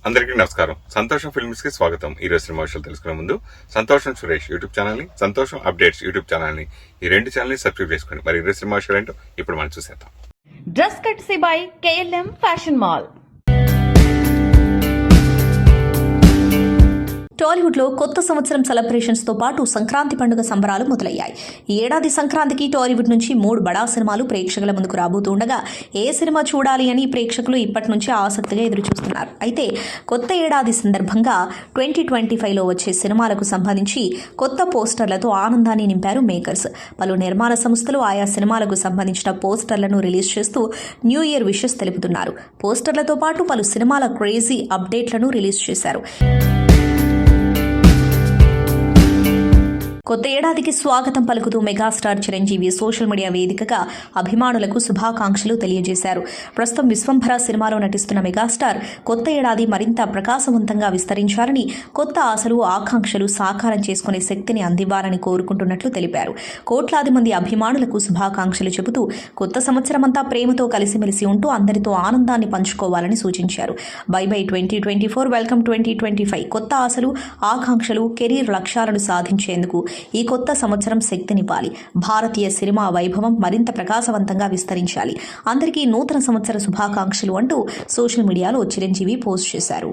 అందరికీ నమస్కారం. సంతోషం ఫిల్మ్స్ కి స్వాగతం. ఈ రోజు సినిమా విషయాలు తెలుసుకునే ముందు సంతోషం సురేష్ యూట్యూబ్ ఛానల్ ని, సంతోషం అప్డేట్స్ యూట్యూబ్ ఛానల్ ని, ఈ రెండు ఛానల్ ని సబ్స్క్రైబ్ చేసుకోండి. మరి ఈ రోజు సినిమా విషయాలు ఏంటో ఇప్పుడు మనం చూసేద్దాం. Dress కట్సీ by KLM fashion mall. Tollywood లో కొత్త సంవత్సరం సెలబ్రేషన్స్ తో పాటు సంక్రాంతి పండుగ సంబరాలు మొదలయ్యాయి. ఈ ఏడాది సంక్రాంతికి టాలీవుడ్ నుంచి 3 బడా సినిమాలు ప్రేక్షకుల ముందుకు రాబోతుండగా ఏ సినిమా చూడాలి అని ప్రేక్షకులు ఇప్పటి నుంచి ఆసక్తిగా ఎదురుచూస్తున్నారు. అయితే కొత్త ఏడాది సందర్భంగా 2025లో వచ్చే సినిమాలకు సంబంధించి కొత్త పోస్టర్లతో ఆనందాన్ని నింపారు మేకర్స్. పలు నిర్మాణ సంస్థలు ఆయా సినిమాలకు సంబంధించిన పోస్టర్లను రిలీజ్ చేస్తూ న్యూ ఇయర్ విషెస్ తెలుపుతున్నారు. పోస్టర్లతో పాటు పలు సినిమాల క్రేజీ అప్డేట్లను రిలీజ్ చేశారు. కొత్త ఏడాదికి స్వాగతం పలుకుతూ మెగాస్టార్ చిరంజీవి సోషల్ మీడియా వేదికగా అభిమానులకు శుభాకాంక్షలు తెలియజేశారు. ప్రస్తుతం విశ్వంభర సినిమాలో నటిస్తున్న మెగాస్టార్ కొత్త ఏడాది మరింత ప్రకాశవంతంగా విస్తరించాలని, కొత్త ఆశలు ఆకాంక్షలు సాకారం చేసుకునే శక్తిని అందివ్వాలని కోరుకుంటున్నట్లు తెలిపారు. కోట్లాది మంది అభిమానులకు శుభాకాంక్షలు చెబుతూ కొత్త సంవత్సరమంతా ప్రేమతో కలిసిమెలిసి ఉంటూ అందరితో ఆనందాన్ని పంచుకోవాలని సూచించారు. By 2024, welcome 2025. కొత్త ఆశలు ఆకాంక్షలు కెరీర్ లక్ష్యాలను సాధించేందుకు ఈ కొత్త సంవత్సరం శక్తినివ్వాలి. భారతీయ సినిమా వైభవం మరింత ప్రకాశవంతంగా విస్తరించాలి. అందరికీ నూతన సంవత్సర శుభాకాంక్షలు అంటూ సోషల్ మీడియాలో చిరంజీవి పోస్ట్ చేశారు.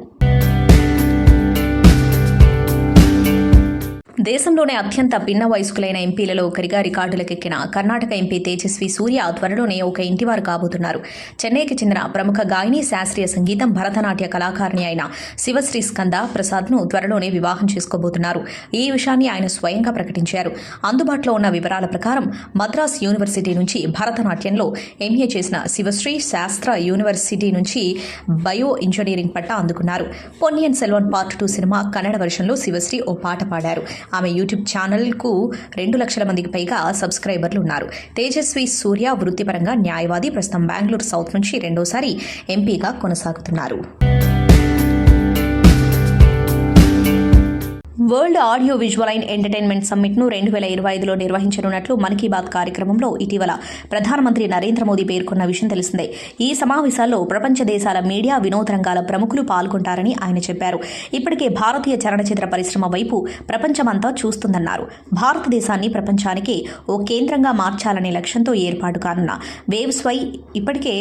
దేశంలోనే అత్యంత భిన్న వయస్కులైన ఎంపీలలో ఒకరిగా రికార్డులకెక్కిన కర్ణాటక ఎంపీ తేజస్వి సూర్య త్వరలోనే ఒక ఇంటివారు కాబోతున్నారు. చెన్నైకి చెందిన ప్రముఖ గాయని, శాస్త్రీయ సంగీతం, భరతనాట్య కళాకారిణి అయిన శివశ్రీ స్కంద ప్రసాద్ను త్వరలోనే వివాహం చేసుకోబోతున్నారు. ఈ విషయాన్ని ఆయన స్వయంగా ప్రకటించారు. అందుబాటులో ఉన్న వివరాల ప్రకారం మద్రాస్ యూనివర్సిటీ నుంచి భరతనాట్యంలో ఎంఏ చేసిన శివశ్రీ శాస్త్ర యూనివర్సిటీ నుంచి బయో ఇంజనీరింగ్ పట్టా అందుకున్నారు. పొన్నియిన్ సెల్వన్ పార్ట్ 2 సినిమా కన్నడ వెర్షన్లో శివశ్రీ ఓ పాట పాడారు. ఆమె యూట్యూబ్ ఛానల్కు 2 లక్షల మందికి పైగా సబ్స్క్రైబర్లు ఉన్నారు. తేజస్వి సూర్య వృత్తిపరంగా న్యాయవాది. ప్రస్తుతం బెంగళూరు సౌత్ నుంచి రెండోసారి ఎంపీగా కొనసాగుతున్నారు. World audio visual and entertainment సమ్మిట్ను 2025లో నిర్వహించనున్నట్లు మన్ కీ బాత్ కార్యక్రమంలో ఇటీవల ప్రధానమంత్రి నరేంద్ర మోదీ పేర్కొన్న విషయం తెలిసిందే. ఈ సమావేశాల్లో ప్రపంచ దేశాల మీడియా, వినోద రంగాల ప్రముఖులు పాల్గొంటారని ఆయన చెప్పారు. ఇప్పటికే భారతీయ చలనచిత్ర పరిశ్రమ వైపు ప్రపంచమంతా చూస్తుందన్నారు. భారతదేశాన్ని ప్రపంచానికి ఓ కేంద్రంగా మార్చాలనే లక్ష్యంతో ఏర్పాటు కానున్న వేవ్స్పై ఇప్పటికే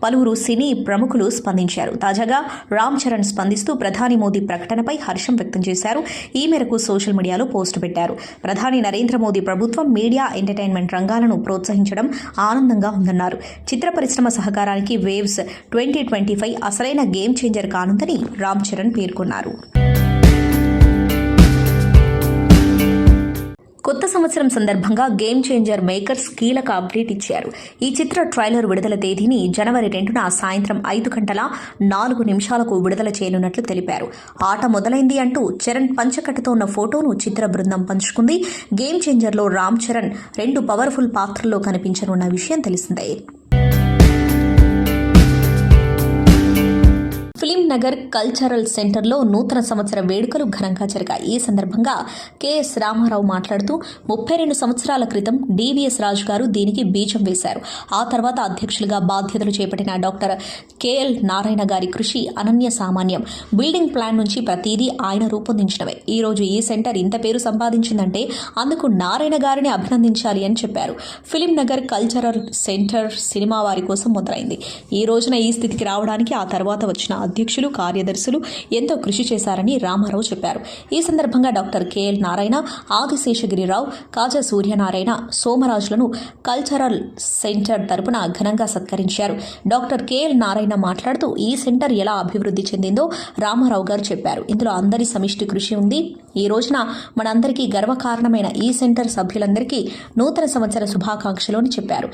పలువురు సినీ ప్రముఖులు స్పందించారు. తాజాగా రామ్ చరణ్ స్పందిస్తూ ప్రధాని మోదీ ప్రకటనపై హర్షం వ్యక్తం చేశారు. ఈ మేరకు సోషల్ మీడియాలో పోస్టు పెట్టారు. ప్రధాని నరేంద్ర మోదీ ప్రభుత్వం మీడియా, ఎంటర్టైన్మెంట్ రంగాలను ప్రోత్సహించడం ఆనందంగా ఉందన్నారు. చిత్ర పరిశ్రమ సహకారానికి వేవ్స్ 2025 అసలైన గేమ్ చేంజర్ కానుందని రామ్ చరణ్ పేర్కొన్నారు. కొత్త సంవత్సరం సందర్భంగా గేమ్ చేంజర్ మేకర్స్ కీలక అప్డేట్ ఇచ్చారు. ఈ చిత్ర ట్రైలర్ విడుదల తేదీని జనవరి 2న సాయంత్రం 5:04 విడుదల చేయనున్నట్లు తెలిపారు. ఆట మొదలైంది అంటూ చరణ్ పంచకట్టుతో ఉన్న ఫోటోను చిత్ర బృందం పంచుకుంది. గేమ్ చేంజర్లో రామ్ చరణ్ 2 పవర్ఫుల్ పాత్రల్లో కనిపించనున్న విషయం తెలిసిందే. ఫిలిం నగర్ కల్చరల్ సెంటర్లో నూతన సంవత్సర వేడుకలు ఘనంగా జరిగాయి. ఈ సందర్భంగా కెఎస్ రామారావు మాట్లాడుతూ 32 సంవత్సరాల క్రితం డివిఎస్ రాజు గారు దీనికి బీజం వేశారు. ఆ తర్వాత అధ్యక్షులుగా బాధ్యతలు చేపట్టిన డాక్టర్ కేఎల్ నారాయణ గారి కృషి అనన్య సామాన్యం. బిల్డింగ్ ప్లాన్ నుంచి ప్రతిదీ ఆయన రూపొందించడమే. ఈ రోజు ఈ సెంటర్ ఇంత పేరు సంపాదించిందంటే అందుకు నారాయణ గారిని అభినందించాలి అని చెప్పారు. Film Nagar cultural centre cinema వారి కోసం మొదలైంది. ఈ రోజున ఈ స్థితికి రావడానికి ఆ తర్వాత వచ్చిన అధ్యక్షులు, కార్యదర్శులు ఎంతో కృషి చేశారని రామారావు చెప్పారు. ఈ సందర్భంగా డాక్టర్ కెఎల్ నారాయణ, ఆదిశేషగిరిరావు, కాజా సూర్యనారాయణ, సోమరాజులను కల్చరల్ సెంటర్ తరపున ఘనంగా సత్కరించారు. డాక్టర్ కెఎల్ నారాయణ మాట్లాడుతూ ఈ సెంటర్ ఎలా అభివృద్ధి చెందిందో రామారావు గారు చెప్పారు. ఇందులో అందరి సమిష్టి కృషి ఉంది. ఈ రోజున మనందరికీ గర్వకారణమైన ఈ సెంటర్ సభ్యులందరికీ నూతన సంవత్సర శుభాకాంక్షలు అని చెప్పారు.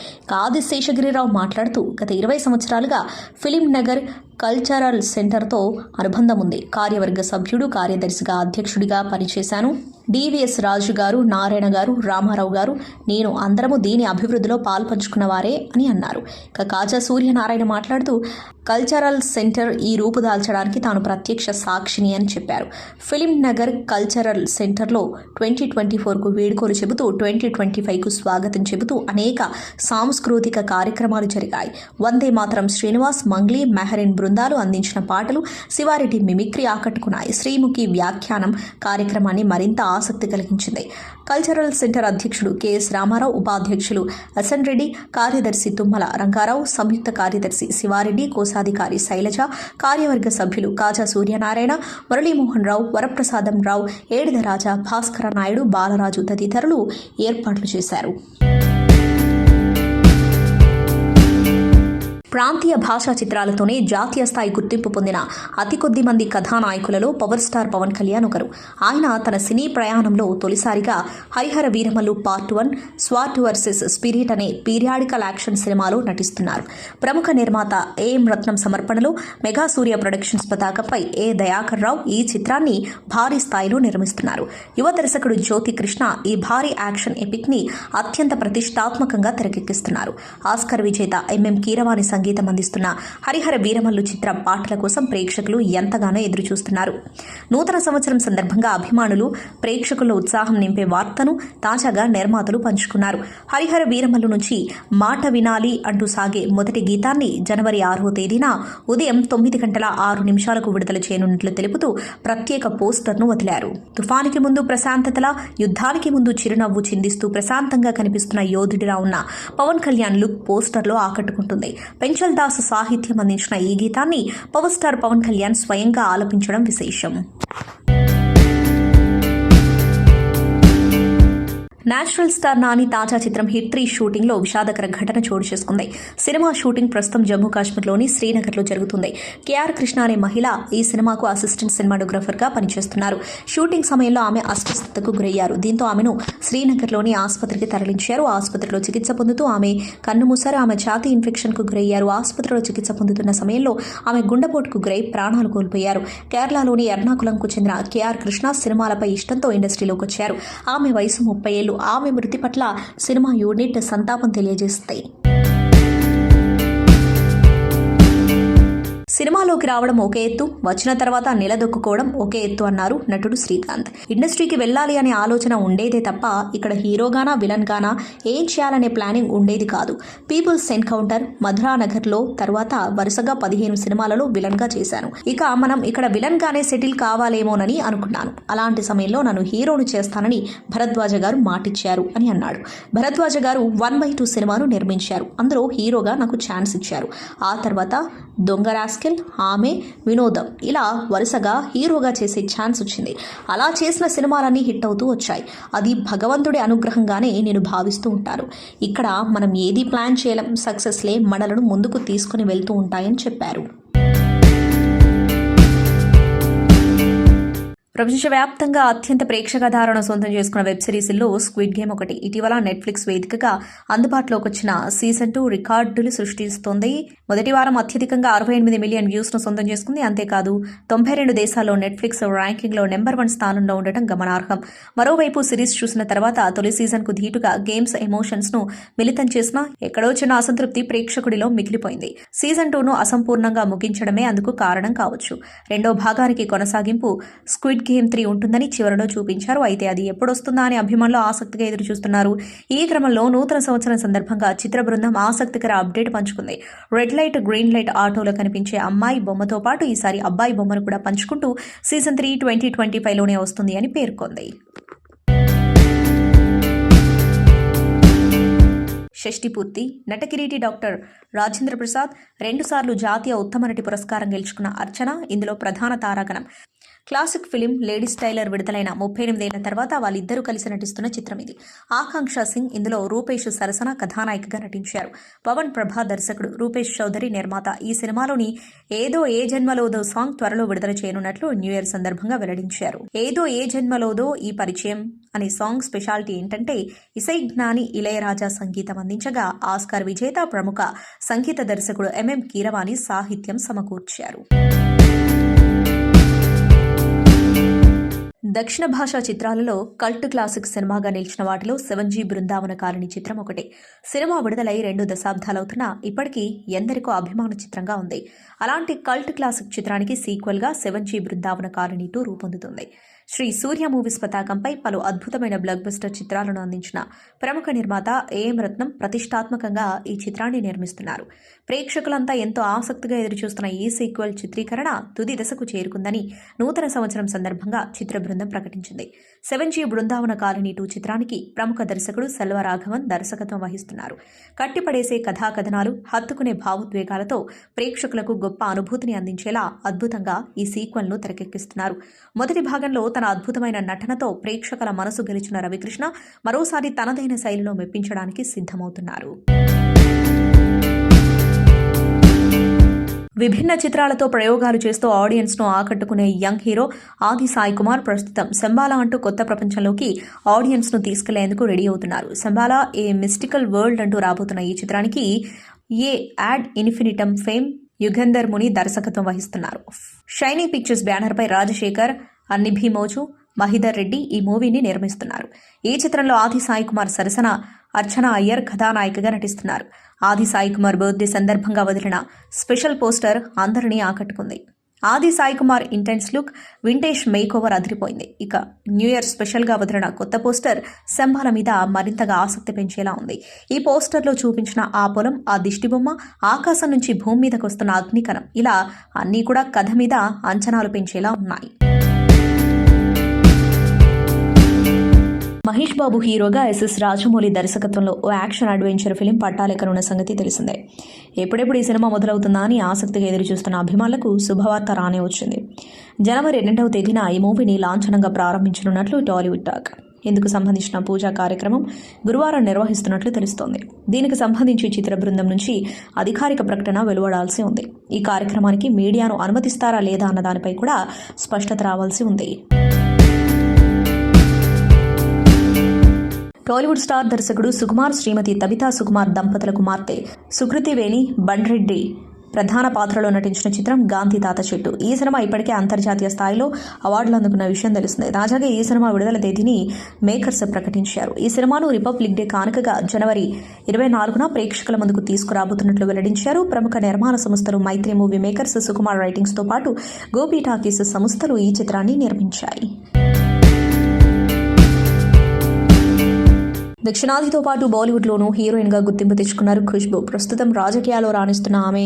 ఆదిశేషగిరిరావు మాట్లాడుతూ గత 20 సంవత్సరాలుగా ఫిలిం నగర్ కల్చరల్ సెంటర్తో అనుబంధం ఉంది. కార్యవర్గ సభ్యుడు, కార్యదర్శిగా, అధ్యక్షుడిగా పనిచేశాను. డివిఎస్ రాజు గారు, నారాయణ గారు, రామారావు గారు, నేను అందరము దీని అభివృద్ధిలో పాల్పంచుకున్న వారే అని అన్నారు. కాజా సూర్యనారాయణ మాట్లాడుతూ కల్చరల్ సెంటర్ ఈ రూపుదాల్చడానికి తాను ప్రత్యక్ష సాక్షిని అని చెప్పారు. ఫిలిం నగర్ కల్చరల్ సెంటర్లో 2024కు వేడుకలు చెబుతూ 2025కు స్వాగతం చెబుతూ అనేక సాంస్కృతిక కార్యక్రమాలు జరిగాయి. వందే మాతరం శ్రీనివాస్, మంగ్లీ, మెహరిన్ బృందాలు అందించిన పాటలు, శివారెడ్డి మిమిక్రీ ఆకట్టుకున్నాయి. శ్రీముఖి వ్యాఖ్యానం కార్యక్రమాన్ని మరింత ఆసక్తి కలిగించింది. కల్చరల్ సెంటర్ అధ్యక్షుడు కెఎస్ రామారావు, ఉపాధ్యక్షులు అసన్ రెడ్డి, కార్యదర్శి తుమ్మల రంగారావు, సంయుక్త కార్యదర్శి శివారెడ్డి, కోశాధికారి శైలజ, కార్యవర్గ సభ్యులు కాజా సూర్యనారాయణ, మురళీమోహన్ రావు, వరప్రసాదం రావు, ఏడిద రాజా, భాస్కర నాయుడు, బాలరాజు తదితరులు ఏర్పాట్లు చేశారు. ప్రాంతీయ భాషా చిత్రాలతోనే జాతీయ స్థాయి గుర్తింపు పొందిన అతి కొద్ది మంది కథానాయకులలో పవర్ స్టార్ పవన్ కళ్యాణ్ ఒకరు. ఆయన తన సినీ ప్రయాణంలో తొలిసారిగా Harihara Veeramallu part 1, swat versus spirit అనే పీరియాడికల్ యాక్షన్ సినిమాలో నటిస్తున్నారు. ప్రముఖ నిర్మాత ఏఎం రత్నం సమర్పణలో మెగా సూర్య ప్రొడక్షన్స్ పతాకంపై ఏ దయాకర్ రావు ఈ చిత్రాన్ని భారీ స్థాయిలో నిర్మిస్తున్నారు. యువ దర్శకుడు జ్యోతి కృష్ణ ఈ భారీ యాక్షన్ ఎపిక్ ని అత్యంత ప్రతిష్టాత్మకంగా తెరకెక్కిస్తున్నారు. ఆస్కర్ విజేత ఎంఎం కీరవాణి సంగీతం అందిస్తున్న హరిహర వీరమల్లు చిత్ర పాటల కోసం ప్రేక్షకులు ఎంతగానో ఎదురుచూస్తున్నారు. నూతన సంవత్సరం సందర్భంగా అభిమానులు ప్రేక్షకుల్లో ఉత్సాహం నింపే వార్తను తాజాగా నిర్మాతలు పంచుకున్నారు. హరిహర వీరమల్లు నుంచి మాట వినాలి అంటూ సాగే మొదటి గీతాన్ని జనవరి 6వ తేదీన ఉదయం 9:06 విడుదల చేయనున్నట్లు తెలుపుతూ ప్రత్యేక పోస్టర్ను వదిలారు. తుఫానికి ముందు ప్రశాంతతలా, యుద్ధానికి ముందు చిరునవ్వు చిందిస్తూ ప్రశాంతంగా కనిపిస్తున్న యోధుడిలా ఉన్న పవన్ కళ్యాణ్ లుక్ పోస్టర్లో ఆకట్టుకుంటుంది. పెంచల్ దాస్ సాహిత్యం అందించిన ఈ గీతాన్ని పవర్ స్టార్ పవన్ కళ్యాణ్ స్వయంగా ఆలపించడం విశేషం. నేచురల్ స్టార్ నాని తాజా చిత్రం హిట్ 3 షూటింగ్ లో విషాదకర ఘటన చోటు చేసుకుంది. సినిమా షూటింగ్ ప్రస్తుతం జమ్మూ కాశ్మీర్లోని శ్రీనగర్లో జరుగుతుంది. కేఆర్ కృష్ణ అనే మహిళ ఈ సినిమాకు అసిస్టెంట్ సినిమాటోగ్రఫర్ గా పనిచేస్తున్నారు. షూటింగ్ సమయంలో ఆమె అస్వస్థతకు గురయ్యారు. దీంతో ఆమెను శ్రీనగర్లోని ఆసుపత్రికి తరలించారు. ఆసుపత్రిలో చికిత్స పొందుతూ ఆమె కన్నుమూశారు. ఆమె ఛాతీ ఇన్ఫెక్షన్ కు గురయ్యారు. ఆసుపత్రిలో చికిత్స పొందుతున్న సమయంలో ఆమె గుండెపోటుకు గురై ప్రాణాలు కోల్పోయారు. కేరళలోని ఎర్నాకులంకు చెందిన కేఆర్ కృష్ణ సినిమాలపై ఇష్టంతో ఇండస్ట్రీలోకి వచ్చారు. ఆమె వయసు 30 ఏళ్లు. ఆమె మృతి పట్ల సినిమా యూనిట్ సంతాపం తెలియజేస్తాయి. సినిమాలోకి రావడం ఒకే ఎత్తు, వచ్చిన తర్వాత నిలదొక్కుకోవడం ఒకే ఎత్తు అన్నారు నటుడు శ్రీకాంత్. ఇండస్ట్రీకి వెళ్ళాలి అనే ఆలోచన ఉండేదే తప్ప ఇక్కడ హీరోగానా విలన్ గానా ఏం చేయాలనే ప్లానింగ్ ఉండేది కాదు. పీపుల్స్ ఎన్కౌంటర్, మధురానగర్లో తర్వాత వరుసగా 15 సినిమాలలో విలన్ గా చేశాను. ఇక మనం ఇక్కడ విలన్ గానే సెటిల్ కావాలేమోనని అనుకున్నాను. అలాంటి సమయంలో నన్ను హీరోను చేస్తానని భరద్వాజ గారు మాటిచ్చారు అని అన్నాడు. భరద్వాజ గారు 1/2 సినిమాను నిర్మించారు. అందులో హీరోగా నాకు ఛాన్స్ ఇచ్చారు. ఆ తర్వాత దొంగ రాస్కెల్, ఆమె, వినోదం ఇలా వరుసగా హీరోగా చేసే ఛాన్స్ వచ్చింది. అలా చేసిన సినిమాలన్నీ హిట్ అవుతూ వచ్చాయి. అది భగవంతుడి అనుగ్రహంగానే నేను భావిస్తూ ఉంటాను. ఇక్కడ మనం ఏది ప్లాన్ చేయలేం, సక్సెస్లే మనలను ముందుకు తీసుకుని వెళ్తూ ఉంటాయని చెప్పారు. ప్రపంచవ్యాప్తంగా అత్యంత ప్రేక్షకాదరణ సొంతం చేసుకున్న వెబ్ సిరీస్లో స్క్విడ్ గేమ్ ఒకటి. ఇటీవల నెట్ఫ్లిక్స్ వేదికగా అందుబాటులోకి వచ్చిన సీజన్ 2 రికార్డులు సృష్టిస్తోంది. మొదటి వారం అత్యధికంగా 68 మిలియన్ వ్యూస్ ను సొంతం చేసుకుంది. అంతేకాదు 92 దేశాల్లో నెట్ఫ్లిక్స్ ర్యాంకింగ్ లో నెంబర్ 1 స్థానంలో ఉండటం గమనార్హం. మరోవైపు సిరీస్ చూసిన తర్వాత తొలి సీజన్ కు ధీటుగా గేమ్స్ ఎమోషన్స్ ను మిళితం చేసిన ఎక్కడో చిన్న అసంతృప్తి ప్రేక్షకుడిలో మిగిలిపోయింది. సీజన్ 2 ను అసంపూర్ణంగా ముగించడమే అందుకు కారణం కావచ్చు. రెండో భాగానికి కొనసాగింపు స్క్విడ్ గేమ్ 3 ఉంటుందని చివరిలో చూపించారు. అయితే అది ఎప్పుడొస్తుందా అని అభిమానులు ఆసక్తిగా ఎదురు చూస్తున్నారు. ఈ క్రమంలో నూతన సంవత్సరం సందర్భంగా చిత్ర బృందం ఆసక్తికర అప్డేట్ పంచుకుంది. రెడ్ లైట్, గ్రీన్ లైట్ ఆటోలో కనిపించే అమ్మాయి బొమ్మతో పాటు ఈసారి అబ్బాయి బొమ్మను కూడా పంచుకుంటూ సీజన్ 3 2025లోనే వస్తుంది అని పేర్కొంది. షష్ఠి పూర్తి. నటకిరీటి డాక్టర్ రాజేంద్ర ప్రసాద్ 2 సార్లు జాతీయ ఉత్తమ నటి పురస్కారం గెలుచుకున్న అర్చన ఇందులో ప్రధాన తారాగణం. క్లాసిక్ ఫిలిం లేడీస్ టైలర్ విడుదలైన 38 ఏళ్ల తర్వాత వాళ్ళిద్దరూ కలిసి నటిస్తున్న చిత్రం ఇది. ఆకాంక్ష సింగ్ ఇందులో రూపేష్ సరసన కథానాయికగా నటించారు. పవన్ ప్రభా దర్శకుడు, రూపేష్ చౌదరి నిర్మాత. ఈ సినిమాలోని ఏదో ఏ జన్మలోదో సాంగ్ త్వరలో విడుదల చేయనున్నట్లు న్యూ ఇయర్ సందర్భంగా వెల్లడించారు. ఏదో ఏ జన్మలోదో ఈ పరిచయం అనే సాంగ్ స్పెషాలిటీ ఏంటంటే ఇసై జ్ఞాని ఇళయరాజా సంగీతం అందించగా ఆస్కార్ విజేత ప్రముఖ సంగీత దర్శకుడు ఎంఎం కీరవాణి సాహిత్యం సమకూర్చారు. దక్షిణ భాషా చిత్రాలలో కల్ట్ క్లాసిక్ సినిమాగా నిలిచిన వాటిలో 7G బృందావన కాలనీ చిత్రం ఒకటి. సినిమా విడుదలై 2 దశాబ్దాలవుతున్నా ఇప్పటికీ ఎందరికో అభిమాన చిత్రంగా ఉంది. అలాంటి కల్ట్ క్లాసిక్ చిత్రానికి సీక్వెల్గా 7G బృందావన కాలనీ 2 రూపొందుతుంది. శ్రీ సూర్య మూవీస్ పతాకంపై పలు అద్భుతమైన బ్లాక్ బస్టర్ చిత్రాలను అందించిన ప్రముఖ నిర్మాత ఏఎం రత్నం ప్రతిష్టాత్మకంగా ఈ చిత్రాన్ని నిర్మిస్తున్నారు. ప్రేక్షకులంతా ఎంతో ఆసక్తిగా ఎదురుచూస్తున్న ఈ సీక్వెల్ చిత్రీకరణ తుది దశకు చేరుకుందని నూతన సంవత్సరం సందర్భంగా చిత్ర బృందం ప్రకటించింది. 7G బృందావన కాలనీ 2 చిత్రానికి ప్రముఖ దర్శకుడు సెల్వరాఘవన్ దర్శకత్వం వహిస్తున్నారు. కట్టిపడేసే కథాకథనాలు, హత్తుకునే భావోద్వేగాలతో ప్రేక్షకులకు గొప్ప అనుభూతిని అందించేలా అద్భుతంగా ఈ సీక్వెల్ను తెరకెక్కిస్తున్నారు. మొదటి భాగంలో తన అద్భుతమైన నటనతో ప్రేక్షకుల మనసు గెలిచిన రవికృష్ణ మరోసారి తనదైన శైలిలో మెప్పించడానికి సిద్ధమవుతున్నారు. విభిన్న చిత్రాలతో ప్రయోగాలు చేస్తూ ఆడియన్స్ను ఆకట్టుకునే యంగ్ హీరో ఆది సాయి కుమార్ ప్రస్తుతం శంబాలా అంటూ కొత్త ప్రపంచంలోకి ఆడియన్స్ను తీసుకెళ్లేందుకు రెడీ అవుతున్నారు. శంబాలా ఏ మిస్టికల్ వరల్డ్ అంటూ రాబోతున్న ఈ చిత్రానికి ఏ యాడ్ ఇన్ఫినిటమ్ ఫేమ్ యుగంధర్ ముని దర్శకత్వం వహిస్తున్నారు. షైనీ పిక్చర్స్ బ్యానర్పై రాజశేఖర్, అన్నిభి మోజు, మహిదర్ రెడ్డి ఈ మూవీని నిర్మిస్తున్నారు. ఈ చిత్రంలో ఆది సాయి కుమార్ సరసన అర్చన అయ్యర్ కథానాయికగా నటిస్తున్నారు. ఆది సాయి కుమార్ బర్త్డే సందర్భంగా వదిలిన స్పెషల్ పోస్టర్ అందరినీ ఆకట్టుకుంది. ఆది Sai Kumar intense look, vintage makeover అదిరిపోయింది. ఇక న్యూ ఇయర్ స్పెషల్గా వదిలిన కొత్త పోస్టర్ శంబాల మీద మరింతగా ఆసక్తి పెంచేలా ఉంది. ఈ పోస్టర్లో చూపించిన ఆ పొలం, ఆ దిష్టిబొమ్మ, ఆకాశం నుంచి భూమి మీదకు వస్తున్న అగ్నికణం, ఇలా అన్నీ కూడా కథ మీద అంచనాలు పెంచేలా ఉన్నాయి. మహేష్ బాబు హీరోగా ఎస్ఎస్ రాజమౌళి దర్శకత్వంలో ఓ యాక్షన్ అడ్వెంచర్ ఫిలిం పట్టాలెక్కనున్న సంగతి తెలిసిందే. ఎప్పుడెప్పుడు ఈ సినిమా మొదలవుతుందా అని ఆసక్తిగా ఎదురుచూస్తున్న అభిమానులకు శుభవార్త రానే వచ్చింది. జనవరి 2వ తేదీన ఈ మూవీని లాంఛనంగా ప్రారంభించనున్నట్లు టాలీవుడ్ టాక్. ఇందుకు సంబంధించిన పూజా కార్యక్రమం గురువారం నిర్వహిస్తున్నట్లు తెలుస్తోంది. దీనికి సంబంధించి చిత్ర బృందం నుంచి అధికారిక ప్రకటన వెలువడాల్సి ఉంది. ఈ కార్యక్రమానికి మీడియాను అనుమతిస్తారా లేదా అన్న దానిపై కూడా స్పష్టత రావాల్సి ఉంది. టాలీవుడ్ స్టార్ దర్శకుడు సుకుమార్, శ్రీమతి తబితా సుకుమార్ దంపతుల కుమార్తె సుకృతి వేణి బండ్రెడ్డి ప్రధాన పాత్రలో నటించిన చిత్రం గాంధీ తాత చెట్టు. ఈ సినిమా ఇప్పటికే అంతర్జాతీయ స్థాయిలో అవార్డులు అందుకున్న విషయం తెలిసిందే. తాజాగా ఈ సినిమా విడుదల తేదీని మేకర్స్ ప్రకటించారు. ఈ సినిమాను రిపబ్లిక్ డే కానుకగా జనవరి 24న ప్రేక్షకుల ముందుకు తీసుకురాబోతున్నట్లు వెల్లడించారు. ప్రముఖ నిర్మాణ సంస్థలు మైత్రి మూవీ మేకర్స్, సుకుమార్ రైటింగ్స్తో పాటు గోపి టాకీస్ సంస్థలు ఈ చిత్రాన్ని నిర్మించాయి. దక్షిణాదితో పాటు బాలీవుడ్లోనూ హీరోయిన్గా గుర్తింపు తెచ్చుకున్నారు ఖుష్బూ. ప్రస్తుతం రాజకీయాల్లో రాణిస్తున్న ఆమె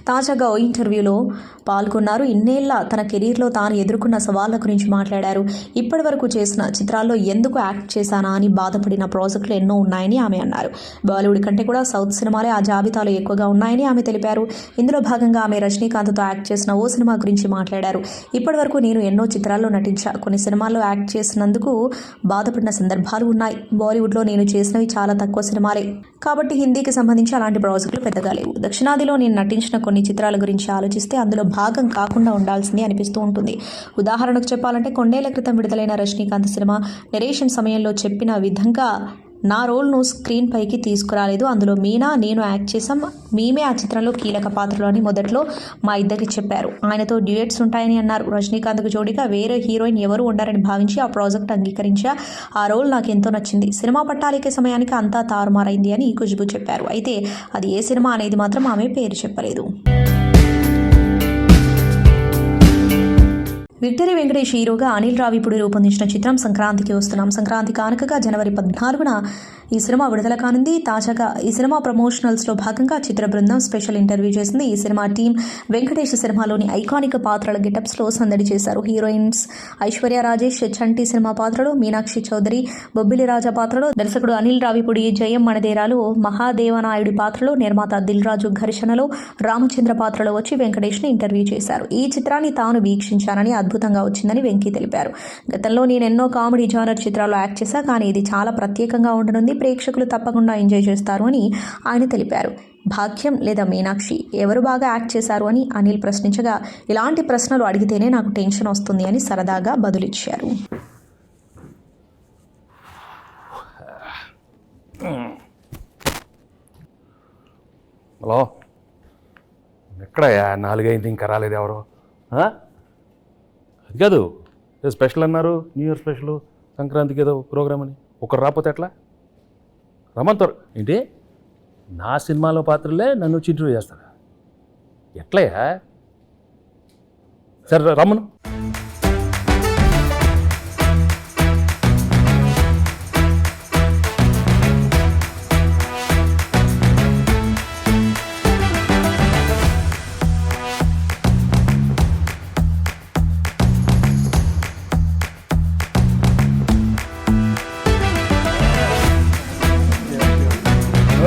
తాజాగా ఓ ఇంటర్వ్యూలో పాల్గొన్నారు. ఇన్నేళ్ల తన కెరీర్లో తాను ఎదుర్కొన్న సవాళ్ల గురించి మాట్లాడారు. ఇప్పటి వరకు చేసిన చిత్రాల్లో ఎందుకు యాక్ట్ చేశానా అని బాధపడిన ప్రాజెక్టులు ఎన్నో ఉన్నాయని ఆమె అన్నారు. బాలీవుడ్ కంటే కూడా సౌత్ సినిమాలే ఆ జాబితాలో ఎక్కువగా ఉన్నాయని ఆమె తెలిపారు. ఇందులో భాగంగా ఆమె రజనీకాంత్తో యాక్ట్ చేసిన ఓ సినిమా గురించి మాట్లాడారు. ఇప్పటి వరకు నేను ఎన్నో చిత్రాల్లో నటించా. కొన్ని సినిమాల్లో యాక్ట్ చేసినందుకు బాధపడిన సందర్భాలు ఉన్నాయి. బాలీవుడ్లో నేను చేసినవి చాలా తక్కువ సినిమాలే కాబట్టి హిందీకి సంబంధించి అలాంటి ప్రాజెక్టులు పెద్దగా లేవు. దక్షిణాదిలో నేను నటించిన కొన్ని చిత్రాల గురించి ఆలోచిస్తే అందులో భాగం కాకుండా ఉండాల్సింది అనిపిస్తూ ఉంటుంది. ఉదాహరణకు చెప్పాలంటే కొన్నేళ్ల క్రితం విడుదలైన రజనీకాంత్ సినిమా నెరేషన్ సమయంలో చెప్పిన విధంగా నా రోల్ను స్క్రీన్ పైకి తీసుకురాలేదు. అందులో మీనా, నేను యాక్ట్ చేశాం. మేమే ఆ చిత్రంలో కీలక పాత్రలు అని మొదట్లో మా ఇద్దరికి చెప్పారు. ఆయనతో డ్యూయట్స్ ఉంటాయని అన్నారు. రజనీకాంత్కు జోడిగా వేరే హీరోయిన్ ఎవరు ఉండారని భావించి ఆ ప్రాజెక్ట్ అంగీకరించా. ఆ రోల్ నాకు ఎంతో నచ్చింది. సినిమా పట్టాలికే సమయానికి అంతా తారుమారైంది అని ఖుష్బూ చెప్పారు. అయితే అది ఏ సినిమా అనేది మాత్రం ఆమె పేరు చెప్పలేదు. విక్టరీ వెంకటేష్ హీరోగా అనిల్ రావిపూడి రూపొందించిన చిత్రం సంక్రాంతికి వస్తున్నాం. సంక్రాంతి కానుకగా జనవరి 14న ఈ సినిమా విడుదల కానుంది. తాజాగా ఈ సినిమా ప్రమోషనల్స్లో భాగంగా చిత్ర బృందం స్పెషల్ ఇంటర్వ్యూ చేసింది. ఈ సినిమా టీం వెంకటేష్ సినిమాలోని ఐకానిక్ పాత్రల గెటప్స్లో సందడి చేశారు. హీరోయిన్స్ ఐశ్వర్య రాజేష్ చంటి సినిమా పాత్రలో, మీనాక్షి చౌదరి బొబ్బిలి రాజా పాత్రలో, దర్శకుడు అనిల్ రావిపూడి జయం మణదేరాలు మహాదేవనాయుడి పాత్రలో, నిర్మాత దిల్ రాజు ఘర్షణలో, రామచంద్ర పాత్రలో వచ్చి వెంకటేష్ని ఇంటర్వ్యూ చేశారు. ఈ చిత్రాన్ని తాను వీక్షించానని, అద్భుతంగా వచ్చిందని వెంకీ తెలిపారు. గతంలో నేను ఎన్నో కామెడీ జానర్ చిత్రాల్లో యాక్ట్ చేశా, కానీ ఇది చాలా ప్రత్యేకంగా ఉండనుంది. ప్రేక్షకులు తప్పకుండా ఎంజాయ్ చేస్తారు అని ఆయన తెలిపారు. భాగ్యం లేదా మీనాక్షి ఎవరు బాగా యాక్ట్ చేశారు అని అనిల్ ప్రశ్నించగా, ఇలాంటి ప్రశ్నలు అడిగితేనే నాకు టెన్షన్ వస్తుంది అని సరదాగా బదులిచ్చారు. హలో, ఎక్కడయ్యా? 4 అయింది ఇంకా రాలేదు ఎవరు? అది కాదు, స్పెషల్ అన్నారు, న్యూ ఇయర్ స్పెషల్, సంక్రాంతికి ఏదో ప్రోగ్రామ్ అని. ఒకరు రాకపోతే ఎట్లా? రమ్మంటారు ఏంటి? నా సినిమాలో పాత్రలే నన్ను వచ్చి ఇంటర్వ్యూ చేస్తారా? ఎట్లయ్యా? సరే రమ్మను.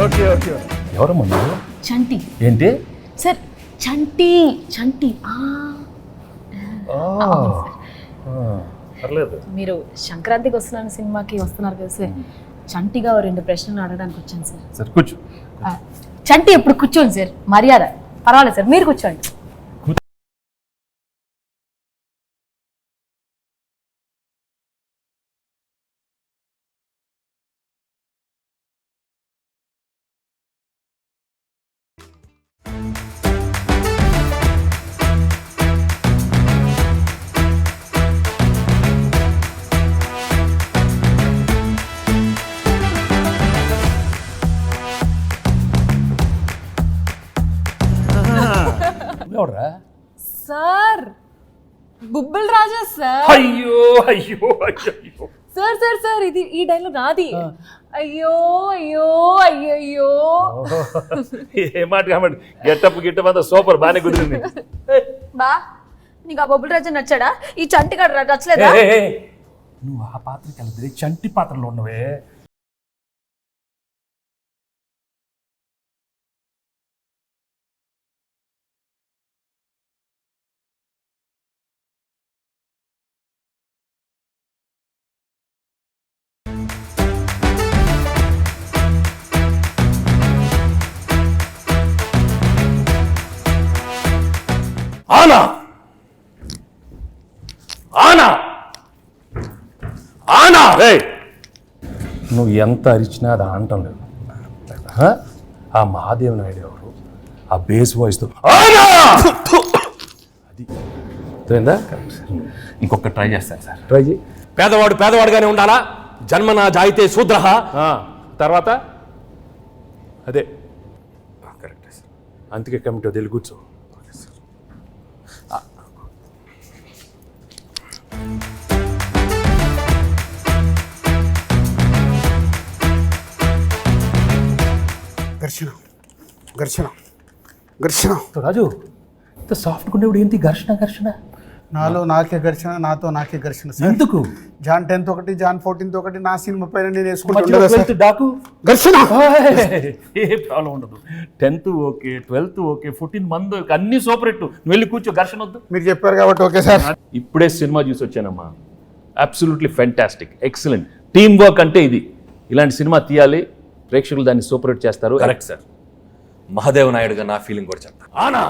Okay okay. ఎవరమ్మా నువ్వు? చంటి ఏంటి? సార్, చంటి చంటి పర్లేదు. మీరు సంక్రాంతికి వస్తున్నాను సినిమాకి వస్తున్నారు కదా సార్, చంటిగా ఓ 2 ప్రశ్నలు అడగడానికి వచ్చాను సార్. సరే కూర్చో. చంటి ఎప్పుడు కూర్చోండి సార్, మర్యాద. పర్వాలేదు సార్, మీరు కూర్చోండి. ఎవడరా? సార్, బుబ్బుల్ రాజా సార్. అయ్యో అయ్యో అయ్యో. సార్ సార్ సార్, ఇది ఈ డైలాగ్ నాది. అయ్యో అయ్యో అయ్యయ్యో. ఏ మాట కాబట్టి గెట్టప్ అంతా సూపర్, బాగానే కుదిరింది. బా, నీకు ఆ బొబ్బుల్ రాజా నచ్చాడా? ఈ చంటి గారు నచ్చలేదా? నువ్వు ఆ పాత్రకి వెళ్తే చంటి పాత్రలో ఉన్నవే. ఆనా ఆనా ఆనా. నువ్వు ఎంత అరిచినా అది ఆనటం లేదు. ఆ మహాదేవ్ నాయుడు ఎవరు? ఆ బేస్ వాయిస్తో ఆనా అది అర్థమైందా? ఇంకొక ట్రై చేస్తాను సార్. ట్రై చేయి. పేదవాడు పేదవాడుగానే ఉండాలా, జన్మనా జాయితే శూద్రః. తర్వాత అదే కరెక్ట్ సార్. అందుకే కమిటీ వదిలి కూర్చో. ఘర్షణ ఘర్షణ ఘర్షణ. రాజు, ఇంత సాఫ్ట్గా ఉండేవాడు ఏంటి ఘర్షణ ఘర్షణ? నాలో నాకే ఘర్షణ, నాతో నాకే ఘర్షణ సార్. ఎందుకు? జాన్ 10th ఒకటి, జాన్ 14th ఒకటి, నా సినిమా పైన నేను మధ్యలో వేసుకుంటా 12th డాకు ఘర్షణ. ఏ ప్రాబ్లం ఉండదు. 10th ఓకే, 12th ఓకే, 14 మంది అన్ని సూపర్ హిట్. నువ్వు వెళ్ళి కూర్చో, ఘర్షణ వద్దు. మీరు చెప్పారు కాబట్టి ఓకే సార్. ఇప్పుడే సినిమా చూసి వచ్చానమ్మా. Absolutely fantastic, excellent. Team work అంటే ఇది. ఇలాంటి సినిమా తీయాలి, ప్రేక్షకులు దాన్ని సూపర్ హిట్ చేస్తారు. Correct sir. మహాదేవ్ నాయుడుగా నా ఫీలింగ్ కూడా చెప్తా. ఆనా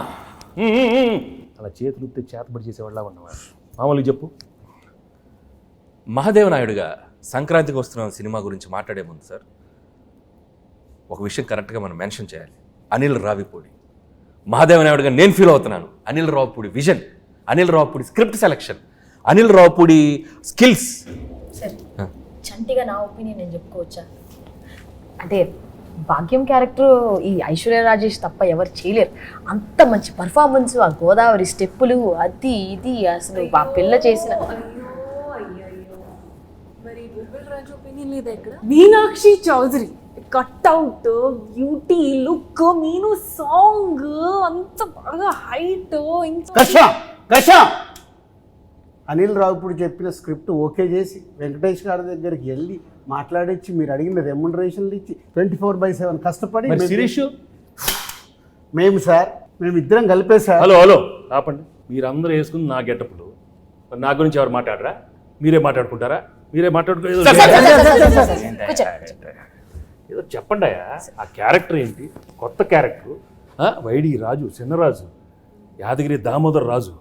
అలా చేతులు ఉత్తే చేతబడి చేసేవాళ్ళ ఉన్నవా? మామూలుగా చెప్పు. మహాదేవ్ నాయుడుగా సంక్రాంతికి వస్తున్న సినిమా గురించి మాట్లాడే ముందు సార్, ఒక విషయం కరెక్ట్గా మనం మెన్షన్ చేయాలి. అనిల్ రావిపూడి మహాదేవ్ నాయుడుగా నేను ఫీల్ అవుతున్నాను. Anil Ravipudi vision, Anil Ravipudi script selection, Anil Ravipudi skills. Sir, చంటిగా నా ఒపీనియన్ నేను చెప్పుకోవచ్చా? అంటే భాగ్యం క్యారెక్టర్ ఈ ఐశ్వర్య రాజేష్ తప్ప ఎవరు చేయలేరు. అంత మంచి పర్ఫార్మెన్స్, ఆ గోదావరి స్టెప్పులు, అది ఇది అసలు ఆ పిల్ల చేసిన. Meenakshi Chaudhary cutout, beauty, look, Meenu song అంత బాగా హైట్. ఘర్షణ. అనిల్ రావిపూడి చెప్పిన స్క్రిప్ట్ ఓకే చేసి వెంకటేష్ గారి దగ్గరికి వెళ్ళి మాట్లాడించి మీరు అడిగిన రెమ్యునరేషన్లు ఇచ్చి 24/7 కష్టపడి శిరీష్ మేము సార్, మేము ఇద్దరం కలిపే సార్. హలో ఆపండి. మీరందరూ వేసుకుని నా గెటప్లు, మరి నా గురించి ఎవరు మాట్లాడరా? మీరే మాట్లాడుకుంటారా? మీరే ఏదో చెప్పండి. ఆ క్యారెక్టర్ ఏంటి? కొత్త క్యారెక్టర్. వైడి రాజు, చిన్నరాజు, యాదగిరి దామోదర్ రాజు.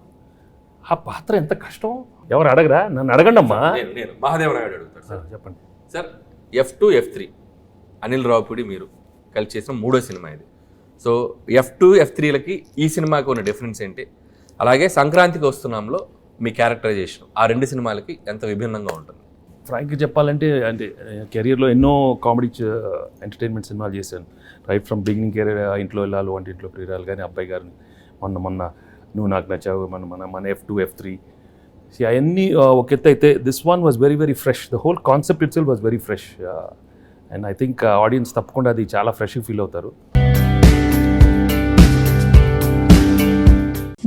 ఆ పాత్ర ఎంత కష్టం. ఎవరు అడగరా? నన్ను అడగండి అమ్మా. నేను మహాదేవ్ నాయుడు అడుగుతాను సార్. చెప్పండి sir. F2, F3 Anil Ravipudi మీరు కలిసి చేసిన 3వ సినిమా ఇది. సో F2, F3లకి ఈ సినిమాకి ఉన్న డిఫరెన్స్ ఏంటి? అలాగే సంక్రాంతికి వస్తున్నాంలో మీ క్యారెక్టరైజేషన్ ఆ రెండు సినిమాలకి ఎంత విభిన్నంగా ఉంటుంది? ఫ్రాంక్గా చెప్పాలంటే అంటే కెరియర్లో ఎన్నో కామెడీ ఎంటర్టైన్మెంట్ సినిమాలు చేశాను. రైట్ ఫ్రమ్ బిగినింగ్ కెరీర్, ఇంట్లో వెళ్ళాలి, వంటింట్లో ప్రియురాలు కానీ, అబ్బాయి గారిని, మొన్న నువ్వు నాకు నచ్చావు, మన F2 F3 అవన్నీ ఒక ఎత్తు అయితే this one was very very fresh. The whole concept it self was very fresh and I think audience తప్పకుండా అది చాలా ఫ్రెష్గా ఫీల్ అవుతారు.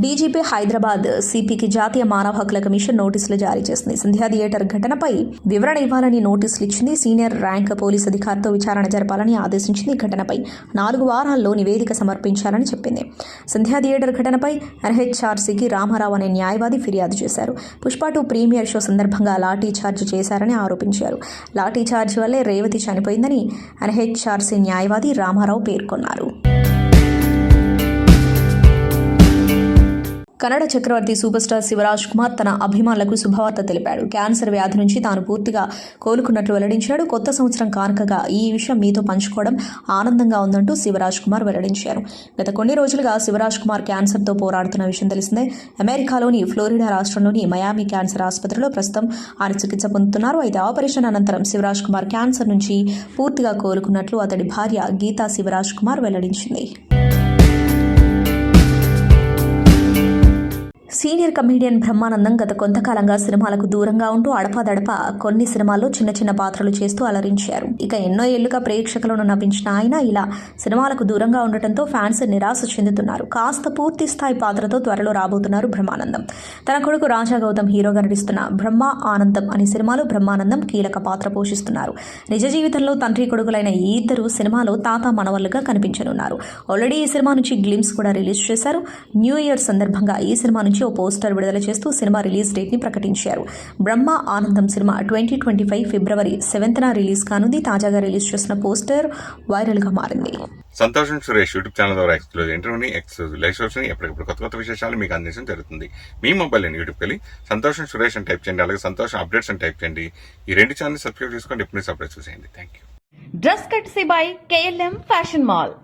డీజీపీ హైదరాబాద్ సిపికి జాతీయ మానవ హక్కుల కమిషన్ నోటీసులు జారీ చేసింది. సంధ్యా థియేటర్ ఘటనపై వివరణ ఇవ్వాలని నోటీసులు ఇచ్చింది. సీనియర్ ర్యాంక్ పోలీస్ అధికారితో విచారణ జరపాలని ఆదేశించింది. ఈ ఘటనపై 4 వారాల్లో నివేదిక సమర్పించాలని చెప్పింది. సంధ్యా థియేటర్ ఘటనపై ఎన్హెచ్ఆర్సీకి రామారావు అనే న్యాయవాది ఫిర్యాదు చేశారు. పుష్ప 2 ప్రీమియర్ షో సందర్భంగా లాఠీ చార్జ్ చేశారని ఆరోపించారు. లాఠీ చార్జ్ వల్లే రేవతి చనిపోయిందని ఎన్హెచ్ఆర్సీ న్యాయవాది రామారావు పేర్కొన్నారు. కన్నడ చక్రవర్తి సూపర్ స్టార్ శివరాజ్ కుమార్ తన అభిమానులకు శుభవార్త తెలిపాడు. క్యాన్సర్ వ్యాధి నుంచి తాను పూర్తిగా కోలుకున్నట్లు వెల్లడించాడు. కొత్త సంవత్సరం కానుకగా ఈ విషయం మీతో పంచుకోవడం ఆనందంగా ఉందంటూ శివరాజ్ కుమార్ వెల్లడించారు. గత కొన్ని రోజులుగా శివరాజ్ కుమార్ క్యాన్సర్తో పోరాడుతున్న విషయం తెలిసిందే. అమెరికాలోని ఫ్లోరిడా రాష్ట్రంలోని మయామి క్యాన్సర్ ఆసుపత్రిలో ప్రస్తుతం ఆయన చికిత్స పొందుతున్నారు. అయితే ఆపరేషన్ అనంతరం శివరాజ్ కుమార్ క్యాన్సర్ నుంచి పూర్తిగా కోలుకున్నట్లు అతడి భార్య గీతా శివరాజ్ కుమార్ వెల్లడించింది. సీనియర్ కమెడియన్ బ్రహ్మానందం గత కొంతకాలంగా సినిమాలకు దూరంగా ఉంటూ అడపాదడప కొన్ని సినిమాల్లో చిన్న చిన్న పాత్రలు చేస్తూ అలరించారు. ఇక ఎన్నో ఏళ్లుగా ప్రేక్షకులను నవ్వించిన ఆయన ఇలా సినిమాలకు దూరంగా ఉండటంతో ఫ్యాన్స్ నిరాశ చెందుతున్నారు. కాస్త పూర్తి స్థాయి పాత్రతో త్వరలో రాబోతున్నారు బ్రహ్మానందం. తన కొడుకు రాజా గౌతమ్ హీరోగా నటిస్తున్న బ్రహ్మ ఆనందం అనే సినిమాలో బ్రహ్మానందం కీలక పాత్ర పోషిస్తున్నారు. నిజ జీవితంలో తండ్రి కొడుకులైన ఈ ఇద్దరు సినిమాలో తాత మనవళ్లుగా కనిపించనున్నారు. ఆల్రెడీ ఈ సినిమా నుంచి గ్లిమ్స్ కూడా రిలీజ్ చేశారు. న్యూ ఇయర్ సందర్భంగా ఈ సినిమా నుంచి ఓ పోస్టర్ విడుదల చేస్తూ సినిమా రిలీజ్ డేట్ ని ప్రకటించారు. బ్రహ్మ ఆనందం సినిమా 2025 ఫిబ్రవరి 7న రిలీజ్ కానుంది. తాజాగా రిలీజ్ చేసిన పోస్టర్ వైరల్ గా మారింది. సంతోషం సురేష్ యూట్యూబ్ ఛానల్ ద్వారా ఎక్స్క్లూజివ్ ఇంటర్వ్యూని, ఎక్స్క్లూజివ్ లైవ్ షోస్ ని, ఎప్పటికప్పుడు కొత్త విశేషాలు మీకు అందించడం జరుగుతుంది. మీ మొబైల్ యూట్యూబ్కి వెళ్ళి సంతోషం సురేష్ అని టైప్ చేయండి, అలాగే సంతోషం అప్డేట్స్ అని టైప్ చేయండి. ఈ 2 ఛానల్ సబ్స్క్రైబ్ చేసుకోండి, ఎప్పుడు సబ్స్క్రైబ్ చూసేయండి. Thank you. Dress కట్సీ by KLM fashion mall.